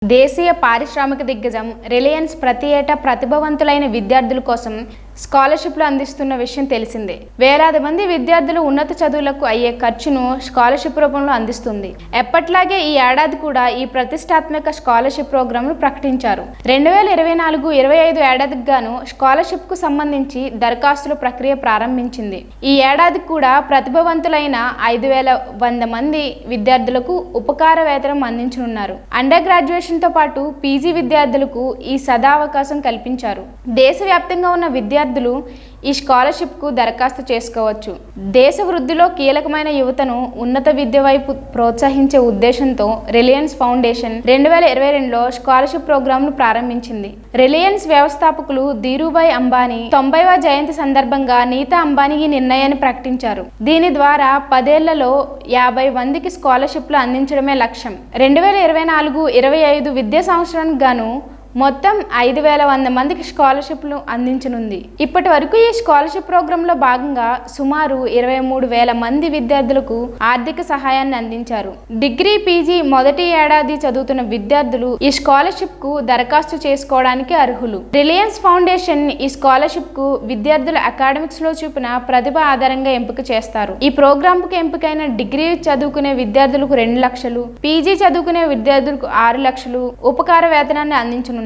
దేశీయ పారిశ్రామిక దిగ్గజం రిలయన్స్ ప్రతి ఏటా ప్రతిభావంతులైన విద్యార్థుల కోసం స్కాలర్షిప్లు అందిస్తున్న విషయం తెలిసిందే. వేలాది మంది విద్యార్థులు ఉన్నత చదువులకు అయ్యే ఖర్చును స్కాలర్షిప్ రూపంలో అందిస్తుంది. ఎప్పట్లాగే ఈ ఏడాది కూడా ఈ ప్రతిష్టాత్మక స్కాలర్షిప్ ప్రోగ్రాంను ప్రకటించారు. 2024-25 ఏడాదికి గాను స్కాలర్షిప్ కు సంబంధించి దరఖాస్తుల ప్రక్రియ ప్రారంభించింది. ఈ ఏడాది కూడా ప్రతిభావంతులైన 5,100 మంది విద్యార్థులకు ఉపకార వేతనం అందించనున్నారు. అండర్ గ్రాడ్యుయేషన్ తో పాటు పీజీ విద్యార్థులకు ఈ సదావకాశం కల్పించారు. దేశవ్యాప్తంగా ఉన్న విద్యార్థులు ఈ స్కాలర్షిప్ కు దరఖాస్తు చేసుకోవచ్చు. దేశ వృద్ధిలో కీలకమైన యువతను ఉన్నత విద్య వైపు ప్రోత్సహించే ఉద్దేశంతో రిలయన్స్ ఫౌండేషన్ 2022లో స్కాలర్షిప్ ప్రోగ్రాంను ప్రారంభించింది. రిలయన్స్ వ్యవస్థాపకులు ధీరుభాయ్ అంబానీ 90వ జయంతి సందర్భంగా నీతా అంబానీ ఈ నిర్ణయాన్ని ప్రకటించారు. దీని ద్వారా 10 ఏళ్లలో 50 మందికి స్కాలర్షిప్లు అందించడమే లక్ష్యం. 2024-25 విద్యా సంవత్సరానికి గాను మొత్తం 5,100 మందికి స్కాలర్షిప్లు అందించనుంది. ఇప్పటి వరకు ఈ స్కాలర్షిప్ ప్రోగ్రాంలో భాగంగా సుమారు 23,000 మంది విద్యార్థులకు ఆర్థిక సహాయాన్ని అందించారు. డిగ్రీ, పీజీ మొదటి ఏడాది చదువుతున్న విద్యార్థులు ఈ స్కాలర్షిప్ కు దరఖాస్తు చేసుకోవడానికి అర్హులు. రిలయన్స్ ఫౌండేషన్ ఈ స్కాలర్షిప్ కు విద్యార్థుల అకాడమిక్స్ లో చూపిన ప్రతిభ ఆధారంగా ఎంపిక చేస్తారు. ఈ ప్రోగ్రామ్ కు ఎంపికైన డిగ్రీ చదువుకునే విద్యార్థులకు 2 లక్షలు, పీజీ చదువుకునే విద్యార్థులకు 6 లక్షలు ఉపకార వేతనాన్ని అందించనున్నారు.